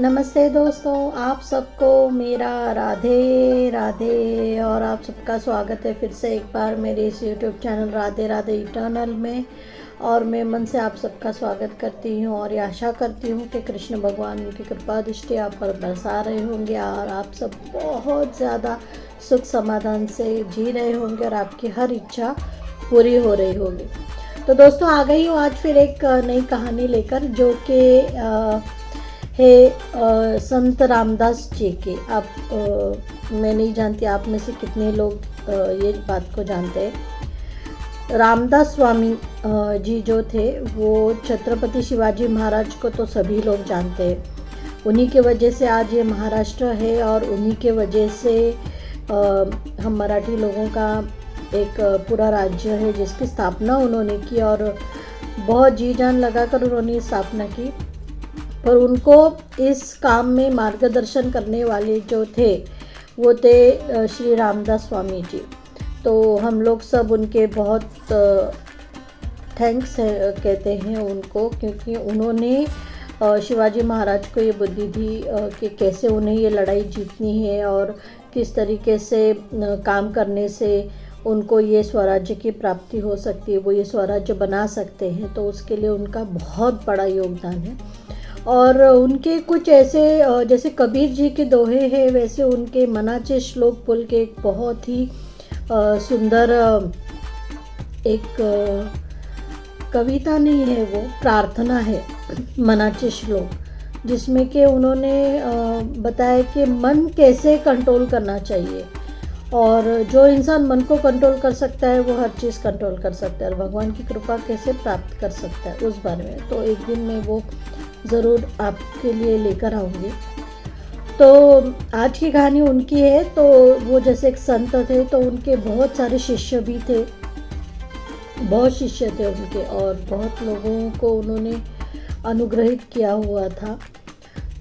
नमस्ते दोस्तों, आप सबको मेरा राधे राधे और आप सबका स्वागत है फिर से एक बार मेरे इस YouTube channel Radhe Radhe eternal में। और मैं मन से आप सबका स्वागत करती हूँ और ये आशा करती हूँ कि कृष्ण भगवान की कृपा दृष्टि आप पर बरसा रहे होंगे और आप सब बहुत ज़्यादा सुख समाधान से जी रहे होंगे और आपकी हर इच्छा पूरी हो रही होगी। तो दोस्तों, आ गई हूँ आज फिर एक नई कहानी लेकर, जो कि संत रामदास जी की। मैं नहीं जानती आप में से कितने लोग ये बात को जानते हैं। रामदास स्वामी जी जो थे वो छत्रपति शिवाजी महाराज को तो सभी लोग जानते हैं। उन्हीं के वजह से आज ये महाराष्ट्र है और उन्हीं के वजह से हम मराठी लोगों का एक पूरा राज्य है जिसकी स्थापना उन्होंने की और बहुत जी जान लगाकर उन्होंने स्थापना की। पर उनको इस काम में मार्गदर्शन करने वाले जो थे वो थे श्री रामदास स्वामी जी। तो हम लोग सब उनके बहुत थैंक्स कहते हैं उनको, क्योंकि उन्होंने शिवाजी महाराज को ये बुद्धि दी कि कैसे उन्हें ये लड़ाई जीतनी है और किस तरीके से काम करने से उनको ये स्वराज्य की प्राप्ति हो सकती है, वो ये स्वराज्य बना सकते हैं। तो उसके लिए उनका बहुत बड़ा योगदान है। और उनके कुछ ऐसे जैसे कबीर जी के दोहे हैं, वैसे उनके मनाचे श्लोक बोल के एक बहुत ही सुंदर एक कविता नहीं है, वो प्रार्थना है, मनाचे श्लोक, जिसमें कि उन्होंने बताया कि मन कैसे कंट्रोल करना चाहिए और जो इंसान मन को कंट्रोल कर सकता है वो हर चीज़ कंट्रोल कर सकता है और भगवान की कृपा कैसे प्राप्त कर सकता है उस बारे में। तो एक दिन मैं वो ज़रूर आपके लिए लेकर आऊँगी। तो आज की कहानी उनकी है। तो वो जैसे एक संत थे तो उनके बहुत सारे शिष्य भी थे, बहुत शिष्य थे उनके और बहुत लोगों को उन्होंने अनुग्रहित किया हुआ था।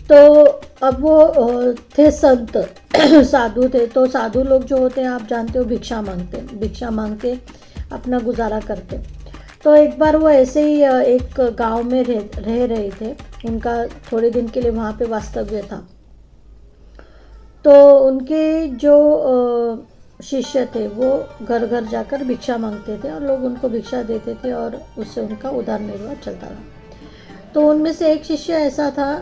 तो अब वो थे संत साधु थे। तो साधु लोग जो होते हैं आप जानते हो, भिक्षा मांगते अपना गुजारा करते। तो एक बार वो ऐसे ही एक गांव में रह रहे थे, उनका थोड़े दिन के लिए वहाँ पे वास्तव्य था। तो उनके जो शिष्य थे वो घर घर जाकर भिक्षा मांगते थे और लोग उनको भिक्षा देते थे और उससे उनका उदार निर्वाह चलता था। तो उनमें से एक शिष्य ऐसा था,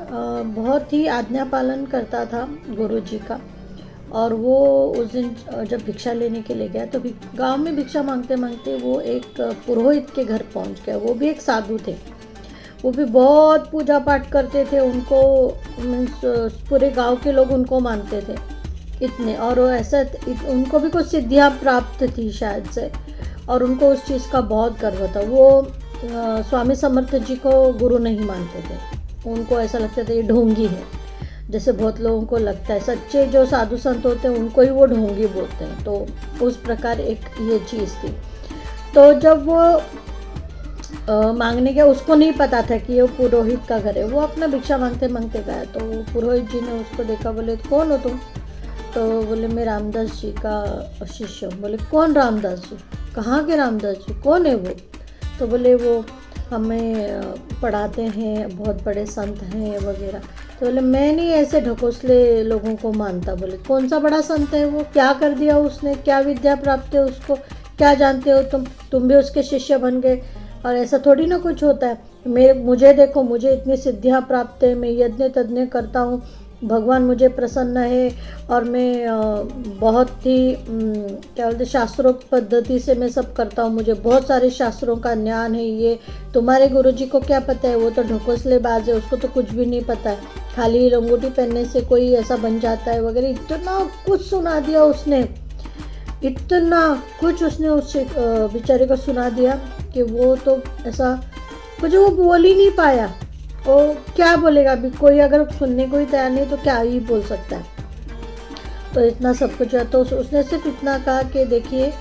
बहुत ही आज्ञा पालन करता था गुरु जी का। और वो उस दिन जब भिक्षा लेने के लिए गया तो गांव में भिक्षा मांगते मांगते वो एक पुरोहित के घर पहुंच गया। वो भी एक साधु थे, वो भी बहुत पूजा पाठ करते थे, उनको पूरे गांव के लोग उनको मानते थे इतने। और वो ऐसा उनको भी कुछ सिद्धियां प्राप्त थी शायद से, और उनको उस चीज़ का बहुत गर्व था। वो स्वामी समर्थ जी को गुरु नहीं मानते थे, उनको ऐसा लगता था ये ढोंगी है, जैसे बहुत लोगों को लगता है। सच्चे जो साधु संत होते हैं उनको ही वो ढोंगी बोलते हैं। तो उस प्रकार एक ये चीज़ थी। तो जब वो मांगने गया, उसको नहीं पता था कि ये पुरोहित का घर है। वो अपना भिक्षा मांगते मांगते गया तो पुरोहित जी ने उसको देखा, बोले कौन हो तुम? तो बोले मैं रामदास जी का शिष्य हूँ। बोले कौन रामदास जी? कहाँ के रामदास जी? कौन है वो? तो बोले वो हमें पढ़ाते हैं, बहुत बड़े संत हैं वगैरह। तो बोले मैं नहीं ऐसे ढकोसले लोगों को मानता। बोले कौन सा बड़ा संत है वो? क्या कर दिया उसने? क्या विद्या प्राप्त है उसको? क्या जानते हो तुम भी उसके शिष्य बन गए? और ऐसा थोड़ी ना कुछ होता है। मुझे देखो, मुझे इतनी सिद्धियाँ प्राप्त है, मैं यज्ञ तज्ञ करता हूँ, भगवान मुझे प्रसन्न है और मैं बहुत ही क्या बोलते शास्त्रोक्त पद्धति से मैं सब करता हूँ, मुझे बहुत सारे शास्त्रों का ज्ञान है। ये तुम्हारे गुरुजी को क्या पता है? वो तो ढकोसलेबाज है, उसको तो कुछ भी नहीं पता है, खाली रंगोटी पहनने से कोई ऐसा बन जाता है वगैरह। इतना कुछ सुना दिया उसने, इतना कुछ उसने उस बेचारे को सुना दिया कि वो तो ऐसा कुछ वो बोल ही नहीं पाया। वो क्या बोलेगा? अभी कोई अगर सुनने को ही तैयार नहीं तो क्या ही बोल सकता है। तो इतना सब कुछ है। तो उसने सिर्फ इतना कहा कि देखिए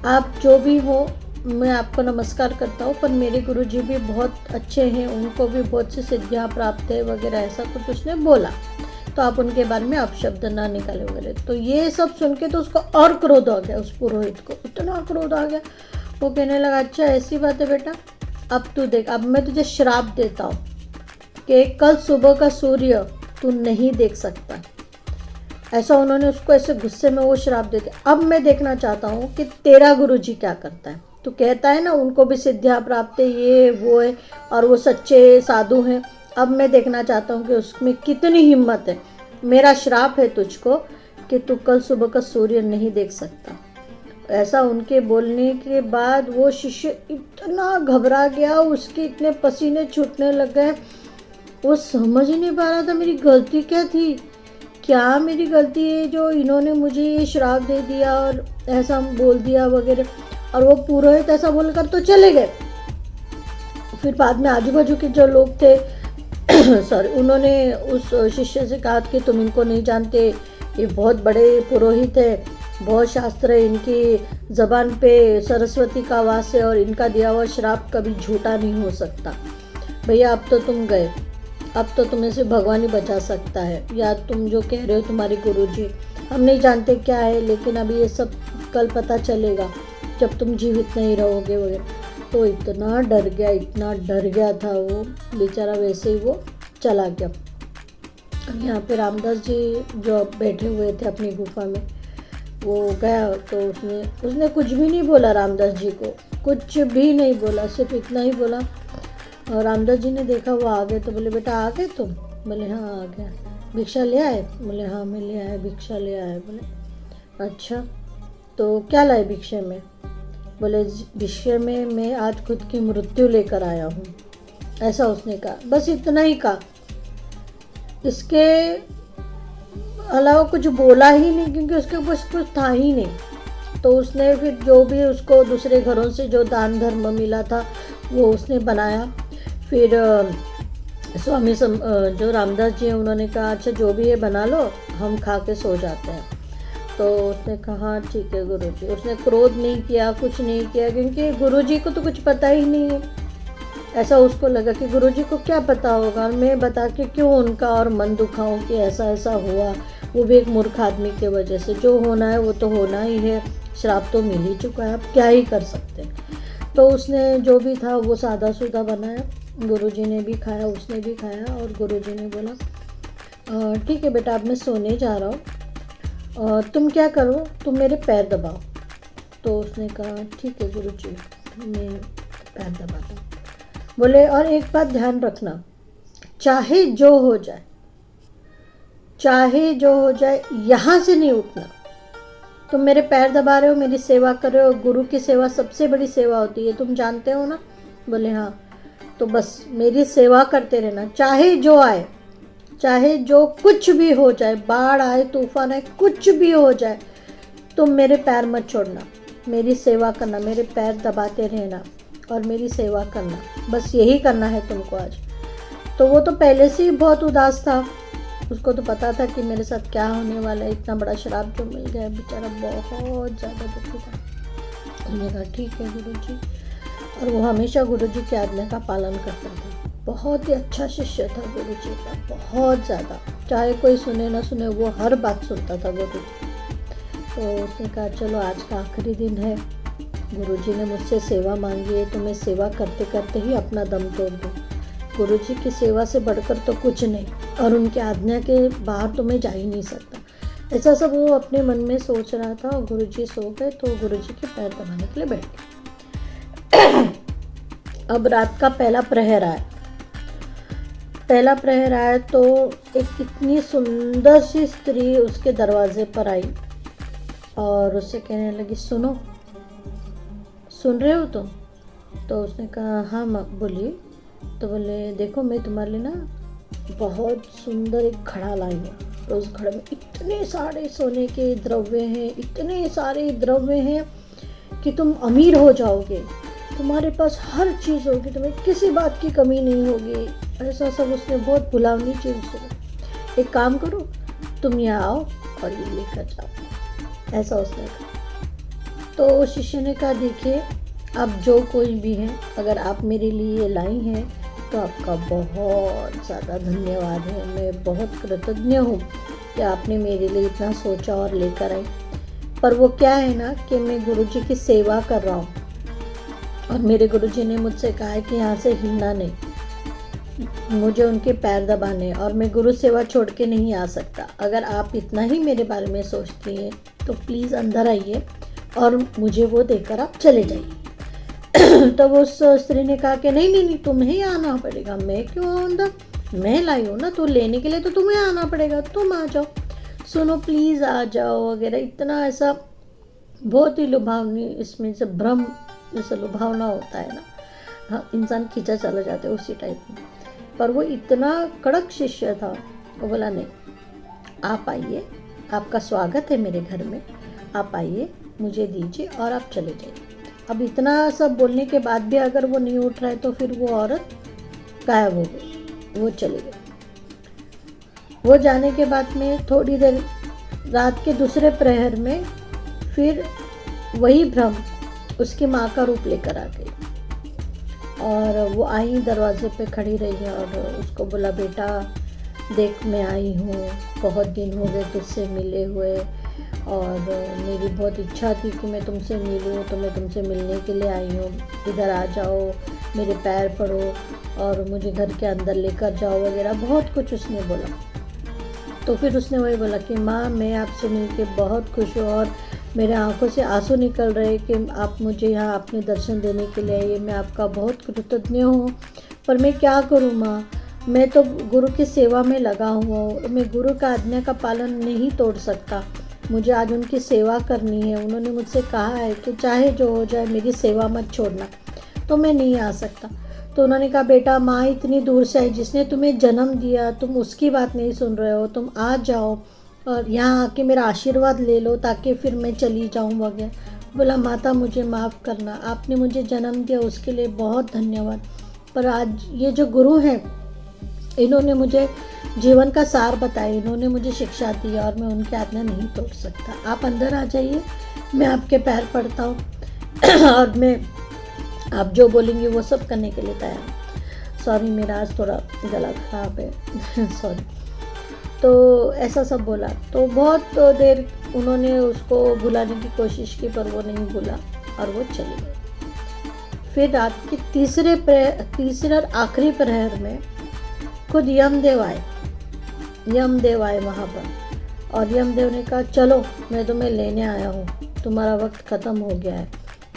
आप जो भी हो, मैं आपको नमस्कार करता हूँ, पर मेरे गुरुजी भी बहुत अच्छे हैं, उनको भी बहुत सी सिद्धियाँ प्राप्त है वगैरह, ऐसा कुछ उसने बोला। तो आप उनके बारे में अपशब्द ना निकाले वगैरह। तो ये सब सुन के तो उसको और क्रोध आ गया, उस पुरोहित को इतना क्रोध आ गया। वो कहने लगा अच्छा ऐसी बात है बेटा, अब तू देख, अब मैं तुझे श्राप देता हूँ कि कल सुबह का सूर्य तू नहीं देख सकता। ऐसा उन्होंने उसको ऐसे गुस्से में वो श्राप देते। अब मैं देखना चाहता हूँ कि तेरा गुरुजी क्या करता है। तो कहता है ना उनको भी सिद्धियाँ प्राप्त है, ये वो है, और वो सच्चे साधु हैं। अब मैं देखना चाहता हूँ कि उसमें कितनी हिम्मत है। मेरा श्राप है तुझको कि तू कल सुबह का सूर्य नहीं देख सकता। ऐसा उनके बोलने के बाद वो शिष्य इतना घबरा गया, उसके इतने पसीने छूटने लग गए। वो समझ ही नहीं पा रहा था मेरी गलती क्या थी, क्या मेरी गलती है जो इन्होंने मुझे ये श्राप दे दिया और ऐसा बोल दिया वगैरह। और वो पुरोहित ऐसा बोलकर तो चले गए। फिर बाद में आजू बाजू के जो लोग थे सॉरी, उन्होंने उस शिष्य से कहा कि तुम इनको नहीं जानते, ये बहुत बड़े पुरोहित है, बहुत शास्त्र है, इनकी ज़बान पे सरस्वती का वास है और इनका दिया हुआ श्राप कभी झूठा नहीं हो सकता। भैया अब तो तुम गए, अब तो तुम्हें से भगवान ही बचा सकता है, या तुम जो कह रहे हो तुम्हारे गुरुजी, हम नहीं जानते क्या है, लेकिन अभी ये सब कल पता चलेगा जब तुम जीवित नहीं रहोगे वगैरह। तो इतना डर गया, इतना डर गया था वो बेचारा, वैसे ही वो चला गया। अब यहाँ पे रामदास जी जो बैठे हुए थे अपनी गुफा में, वो गया तो उसने कुछ भी नहीं बोला रामदास जी को, कुछ भी नहीं बोला, सिर्फ इतना ही बोला। और रामदास जी ने देखा वो आ गए तो बोले बेटा आ गए तुम? बोले हाँ आ गया। भिक्षा ले आए? बोले हाँ मैं ले आया, भिक्षा ले आए। बोले अच्छा तो क्या लाए भिक्षे में? बोले भिक्षे में मैं आज खुद की मृत्यु लेकर आया हूँ। ऐसा उसने कहा, बस इतना ही कहा, इसके अलावा कुछ बोला ही नहीं, क्योंकि उसके पास कुछ था ही नहीं। तो उसने फिर जो भी उसको दूसरे घरों से जो दान धर्म मिला था वो उसने बनाया। फिर स्वामी जो रामदास जी हैं उन्होंने कहा अच्छा जो भी है बना लो, हम खा के सो जाते हैं। तो उसने कहा ठीक है गुरुजी। उसने क्रोध नहीं किया, कुछ नहीं किया, क्योंकि गुरुजी को तो कुछ पता ही नहीं है। ऐसा उसको लगा कि गुरुजी को क्या पता होगा, और मैं बता के क्यों उनका और मन दुखाऊं कि ऐसा ऐसा हुआ, वो भी एक मूर्ख आदमी के वजह से। जो होना है वो तो होना ही है, श्राप तो मिल ही चुका है, अब क्या ही कर सकते हैं। तो उसने जो भी था वो सादा सूदा बनाया, गुरुजी ने भी खाया, उसने भी खाया। और गुरुजी ने बोला ठीक है बेटा अब मैं सोने जा रहा हूँ, तुम क्या करो, तुम मेरे पैर दबाओ। तो उसने कहा ठीक है गुरुजी मैं पैर दबाता हूँ। बोले और एक बात ध्यान रखना, चाहे जो हो जाए, चाहे जो हो जाए, यहाँ से नहीं उठना। तुम मेरे पैर दबा रहे हो, मेरी सेवा कर रहे हो, गुरु की सेवा सबसे बड़ी सेवा होती है, तुम जानते हो ना? बोले हाँ। तो बस मेरी सेवा करते रहना, चाहे जो आए, चाहे जो कुछ भी हो जाए, बाढ़ आए, तूफान आए, कुछ भी हो जाए, तुम मेरे पैर मत छोड़ना, मेरी सेवा करना, मेरे पैर दबाते रहना और मेरी सेवा करना, बस यही करना है तुमको आज। तो वो तो पहले से ही बहुत उदास था, उसको तो पता था कि मेरे साथ क्या होने वाला है, इतना बड़ा शराब जो मिल गया, बेचारा बहुत ज़्यादा दुखी था। उन्होंने कहा ठीक है गुरुजी, और वो हमेशा गुरुजी की आज्ञा का पालन करता था। बहुत ही अच्छा शिष्य था गुरुजी का, बहुत ज़्यादा, चाहे कोई सुने ना सुने वो हर बात सुनता था गुरुजी। तो उसने कहा चलो आज का आखिरी दिन है, गुरुजी ने मुझसे सेवा मांगी है तो मैं सेवा करते करते ही अपना दम तोड़ दूँ। गुरुजी की सेवा से बढ़कर तो कुछ नहीं, और उनकी आज्ञा के बाहर तो मैं जा ही नहीं सकता। ऐसा सब वो अपने मन में सोच रहा था। और गुरुजी सो गए तो गुरुजी के पैर दबाने के लिए बैठ गए। अब रात का पहला प्रहर आया। पहला प्रहर आया तो एक इतनी सुंदर सी स्त्री उसके दरवाजे पर आई और उससे कहने लगी सुनो, सुन रहे हो तुम? तो उसने कहा हाँ माँ बोलिए। तो बोले देखो मैं तुम्हारे लिए ना बहुत सुंदर एक घड़ा लाई हूँ। तो उस घड़े में इतने सारे सोने के द्रव्य हैं, इतने सारे द्रव्य हैं कि तुम अमीर हो जाओगे, तुम्हारे पास हर चीज़ होगी, तुम्हें किसी बात की कमी नहीं होगी। ऐसा सब उसने बहुत भुलावनी चीज़ सुनी। एक काम करो तुम यहाँ आओ और ये लेकर जाओ, ऐसा उसने कहा। तो शिष्य ने कहा देखिए आप जो कोई भी हैं, अगर आप मेरे लिए ये लाई हैं तो आपका बहुत ज़्यादा धन्यवाद है, मैं बहुत कृतज्ञ हूँ कि आपने मेरे लिए इतना सोचा और लेकर आई। पर वो क्या है ना कि मैं गुरुजी की सेवा कर रहा हूँ और मेरे गुरुजी ने मुझसे कहा है कि यहाँ से हिलना नहीं। मुझे उनके पैर दबाने, और मैं गुरु सेवा छोड़ के नहीं आ सकता। अगर आप इतना ही मेरे बारे में सोचती हैं तो प्लीज़ अंदर आइए और मुझे वो देकर आप चले जाइए। तब उस स्त्री ने कहा कि नहीं नहीं नहीं, तुम्हें ही आना पड़ेगा। मैं क्यों आऊँ अंदर, मैं लाई हूँ ना, तो लेने के लिए तो तुम्हें आना पड़ेगा, तुम आ जाओ, सुनो प्लीज़ आ जाओ वगैरह। इतना ऐसा बहुत ही लुभावनी, इसमें से भ्रम जैसा लुभावना होता है ना, हाँ, इंसान खींचा चला जाता है उसी टाइप में। पर वो इतना कड़क शिष्य था, वो बोला नहीं, आप आइए, आपका स्वागत है मेरे घर में, आप आइए, मुझे दीजिए और आप चले जाइए। अब इतना सब बोलने के बाद भी अगर वो नहीं उठ रहा है तो फिर वो औरत गायब हो गई, वो चली गई। वो जाने के बाद में थोड़ी देर, रात के दूसरे प्रहर में फिर वही भ्रम उसकी माँ का रूप लेकर आ गई, और वो आई, दरवाजे पे खड़ी रही और उसको बोला, बेटा देख मैं आई हूँ, बहुत दिन हो गए तुझसे मिले हुए, और मेरी बहुत इच्छा थी कि मैं तुमसे मिलूँ, तो मैं तुमसे मिलने के लिए आई हूँ, इधर आ जाओ, मेरे पैर पड़ो और मुझे घर के अंदर लेकर जाओ वगैरह, बहुत कुछ उसने बोला। तो फिर उसने वही बोला कि माँ मैं आपसे मिलके बहुत खुश हूँ, और मेरे आंखों से आंसू निकल रहे कि आप मुझे यहाँ अपने दर्शन देने के लिए आइए, मैं आपका बहुत कृतज्ञ हूँ, पर मैं क्या करूँ माँ, मैं तो गुरु की सेवा में लगा हुआ हूँ, मैं गुरु का आज्ञा का पालन नहीं तोड़ सकता, मुझे आज उनकी सेवा करनी है, उन्होंने मुझसे कहा है कि चाहे जो हो जाए मेरी सेवा मत छोड़ना, तो मैं नहीं आ सकता। तो उन्होंने कहा, बेटा माँ इतनी दूर से आई, जिसने तुम्हें जन्म दिया, तुम उसकी बात नहीं सुन रहे हो, तुम आ जाओ और यहाँ आके मेरा आशीर्वाद ले लो ताकि फिर मैं चली जाऊँ वगैरह। बोला, माता मुझे माफ़ करना, आपने मुझे जन्म दिया उसके लिए बहुत धन्यवाद, पर आज ये जो गुरु हैं इन्होंने मुझे जीवन का सार बताया, इन्होंने मुझे शिक्षा दी और मैं उनकी आज्ञा नहीं तोड़ सकता, आप अंदर आ जाइए, मैं आपके पैर पड़ता हूँ और मैं आप जो बोलेंगे वो सब करने के लिए तैयार हूँ। सॉरी मेरा आज थोड़ा गला खराब है सॉरी। तो ऐसा सब बोला, तो बहुत देर उन्होंने उसको भुलाने की कोशिश की, पर वो नहीं भूला और वो चली गई। फिर रात के तीसरे और आखिरी प्रहर में खुद यमदेव आए वहाँ पर, और यमदेव ने कहा, चलो मैं तुम्हें लेने आया हूँ, तुम्हारा वक्त ख़त्म हो गया है,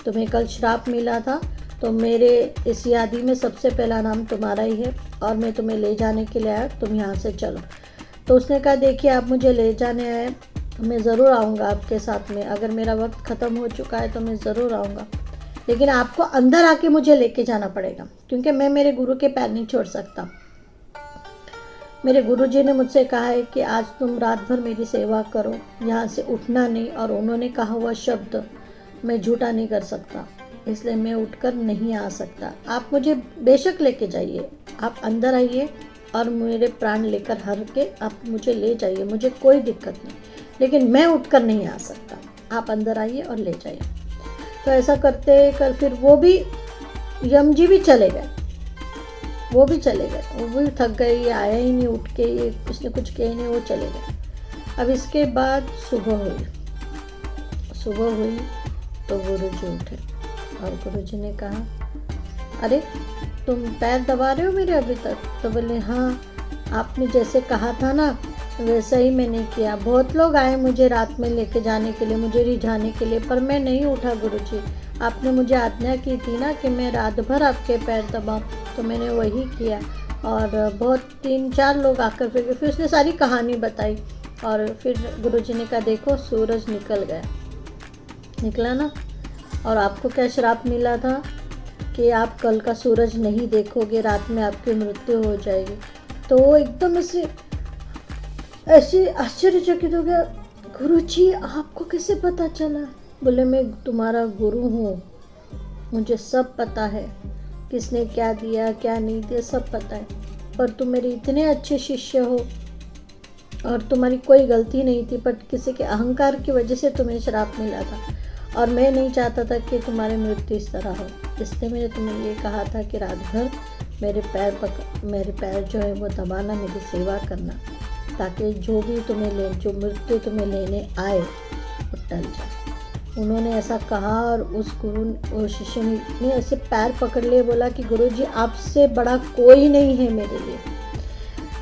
तुम्हें कल श्राप मिला था, तो मेरे इस यादी में सबसे पहला नाम तुम्हारा ही है, और मैं तुम्हें ले जाने के लिए आया, तुम यहाँ से चलो। तो उसने कहा, देखिए आप मुझे ले जाने आए, मैं ज़रूर आऊँगा आपके साथ में, अगर मेरा वक्त ख़त्म हो चुका है तो मैं ज़रूर आऊँगा, लेकिन आपको अंदर आके मुझे लेके जाना पड़ेगा, क्योंकि मैं मेरे गुरु के पैर नहीं छोड़ सकता। मेरे गुरुजी ने मुझसे कहा है कि आज तुम रात भर मेरी सेवा करो, यहाँ से उठना नहीं, और उन्होंने कहा हुआ शब्द मैं झूठा नहीं कर सकता, इसलिए मैं उठकर नहीं आ सकता। आप मुझे बेशक लेके जाइए, आप अंदर आइए और मेरे प्राण लेकर हर के आप मुझे ले जाइए, मुझे कोई दिक्कत नहीं, लेकिन मैं उठकर नहीं आ सकता, आप अंदर आइए और ले जाइए। तो ऐसा करते कर फिर वो भी, यम जी भी चले गए, वो भी थक गए, ये आया ही नहीं उठ के, ये इसने कुछ किया ही नहीं, वो चले गए। अब इसके बाद सुबह हुई तो गुरुजी उठे, और गुरुजी ने कहा, अरे तुम पैर दबा रहे हो मेरे अभी तक? तो बोले, हाँ आपने जैसे कहा था ना वैसा ही मैंने किया, बहुत लोग आए मुझे रात में लेके जाने के लिए, मुझे रिझाने के लिए, पर मैं नहीं उठा गुरुजी, आपने मुझे आज्ञा की थी ना कि मैं रात भर आपके पैर दबाऊं, तो मैंने वही किया। और बहुत 3-4 लोग आकर फिर उसने सारी कहानी बताई, और फिर गुरुजी ने कहा, देखो सूरज निकला ना, और आपको क्या श्राप मिला था कि आप कल का सूरज नहीं देखोगे, रात में आपकी मृत्यु हो जाएगी। तो वो एकदम ऐसे आश्चर्यचकित हो गया, गुरुजी आपको कैसे पता चला? बोले, मैं तुम्हारा गुरु हूँ, मुझे सब पता है, किसने क्या दिया क्या नहीं दिया सब पता है, पर तुम मेरे इतने अच्छे शिष्य हो और तुम्हारी कोई गलती नहीं थी, पर किसी के अहंकार की वजह से तुम्हें श्राप मिला था, और मैं नहीं चाहता था कि तुम्हारी मृत्यु इस तरह हो, इसलिए मैंने तुम्हें ये कहा था कि रात भर मेरे पैर जो है वो दबाना, मेरी सेवा करना, ताकि जो मृत्यु तुम्हें लेने आए वो टल जाए। उन्होंने ऐसा कहा और उस शिष्य ने ऐसे पैर पकड़ लिए, बोला कि गुरुजी आपसे बड़ा कोई नहीं है मेरे लिए,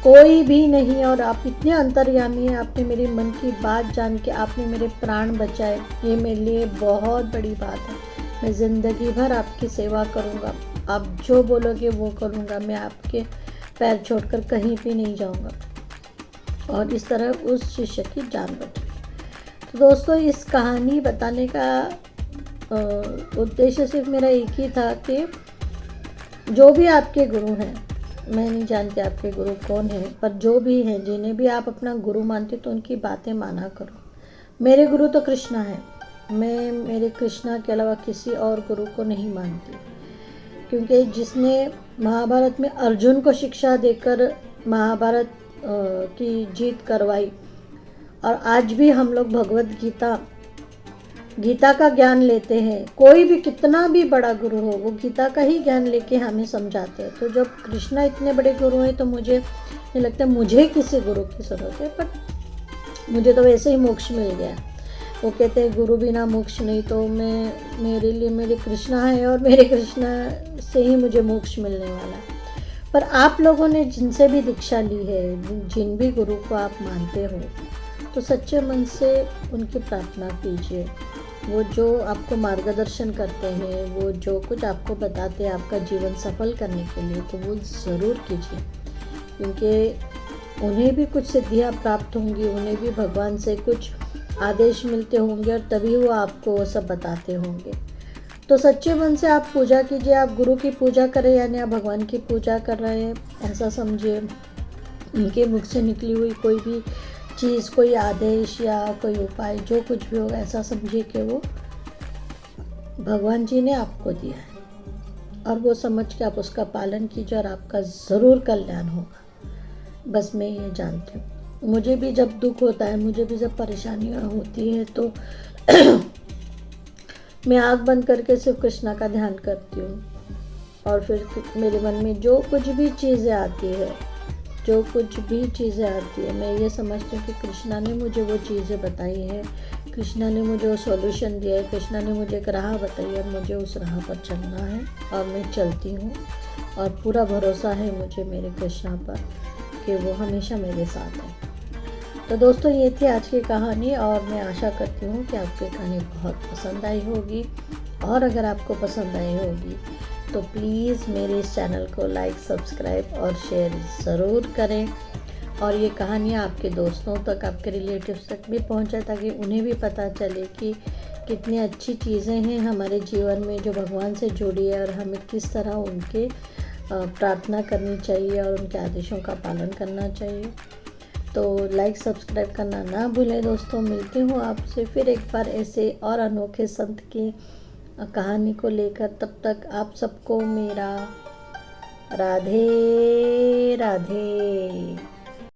कोई भी नहीं, और आप इतने अंतर्यामी हैं, आपने मेरे मन की बात जान के आपने मेरे प्राण बचाए, ये मेरे लिए बहुत बड़ी बात है। मैं ज़िंदगी भर आपकी सेवा करूँगा, आप जो बोलोगे वो करूँगा, मैं आपके पैर छोड़कर कहीं भी नहीं जाऊँगा। और इस तरह उस शिष्य की जान बची। तो दोस्तों, इस कहानी बताने का उद्देश्य सिर्फ मेरा एक ही था कि जो भी आपके गुरु हैं, मैं नहीं जानती आपके गुरु कौन हैं, पर जो भी हैं, जिन्हें भी आप अपना गुरु मानते तो उनकी बातें माना करो। मेरे गुरु तो कृष्णा है, मैं मेरे कृष्णा के अलावा किसी और गुरु को नहीं मानती, क्योंकि जिसने महाभारत में अर्जुन को शिक्षा देकर महाभारत की जीत करवाई, और आज भी हम लोग भगवत गीता का ज्ञान लेते हैं। कोई भी कितना भी बड़ा गुरु हो, वो गीता का ही ज्ञान लेके हमें समझाते हैं। तो जब कृष्णा इतने बड़े गुरु हैं तो मुझे नहीं लगता मुझे किसी गुरु की ज़रूरत है, बट मुझे तो वैसे ही मोक्ष मिल गया। वो कहते हैं गुरु बिना मोक्ष नहीं, तो मेरे लिए मेरे कृष्णा है और मेरे कृष्णा से ही मुझे मोक्ष मिलने वाला है। पर आप लोगों ने जिनसे भी दीक्षा ली है, जिन भी गुरु को आप मानते हो, तो सच्चे मन से उनकी प्रार्थना कीजिए। वो जो आपको मार्गदर्शन करते हैं, वो जो कुछ आपको बताते हैं आपका जीवन सफल करने के लिए, तो वो ज़रूर कीजिए, क्योंकि उन्हें भी कुछ सिद्धियाँ प्राप्त होंगी, उन्हें भी भगवान से कुछ आदेश मिलते होंगे, और तभी वो आपको वो सब बताते होंगे। तो सच्चे मन से आप पूजा कीजिए। आप गुरु की पूजा करें यानी आप भगवान की पूजा कर रहे हैं, ऐसा समझिए। उनके मुख से निकली हुई कोई भी चीज़, कोई आदेश या कोई उपाय, जो कुछ भी होगा, ऐसा समझिए कि वो भगवान जी ने आपको दिया है, और वो समझ के आप उसका पालन कीजिए और आपका ज़रूर कल्याण होगा। बस मैं ये जानती हूँ। मुझे भी जब दुख होता है, मुझे भी जब परेशानियाँ होती हैं, तो मैं आँख बंद करके सिर्फ कृष्णा का ध्यान करती हूँ, और फिर मेरे मन में जो कुछ भी चीज़ें आती है, मैं ये समझती हूँ कि कृष्णा ने मुझे वो चीज़ें बताई हैं, कृष्णा ने मुझे वो सॉल्यूशन दिया है, कृष्णा ने मुझे एक राह बताई है, मुझे उस राह पर चलना है, और मैं चलती हूँ। और पूरा भरोसा है मुझे मेरे कृष्णा पर कि वो हमेशा मेरे साथ है। तो दोस्तों, ये थी आज की कहानी, और मैं आशा करती हूँ कि आपको कहानी बहुत पसंद आई होगी। और अगर आपको पसंद आई होगी तो प्लीज़ मेरे इस चैनल को लाइक, सब्सक्राइब और शेयर ज़रूर करें, और ये कहानियाँ आपके दोस्तों तक, आपके रिलेटिव्स तक भी पहुँचे, ताकि उन्हें भी पता चले कि कितनी अच्छी चीज़ें हैं हमारे जीवन में जो भगवान से जुड़ी है, और हमें किस तरह उनके प्रार्थना करनी चाहिए और उनके आदेशों का पालन करना चाहिए। तो लाइक, सब्सक्राइब करना ना भूलें दोस्तों। मिलती हूँ आपसे फिर एक बार ऐसे और अनोखे संत की कहानी को लेकर। तब तक आप सबको मेरा राधे राधे।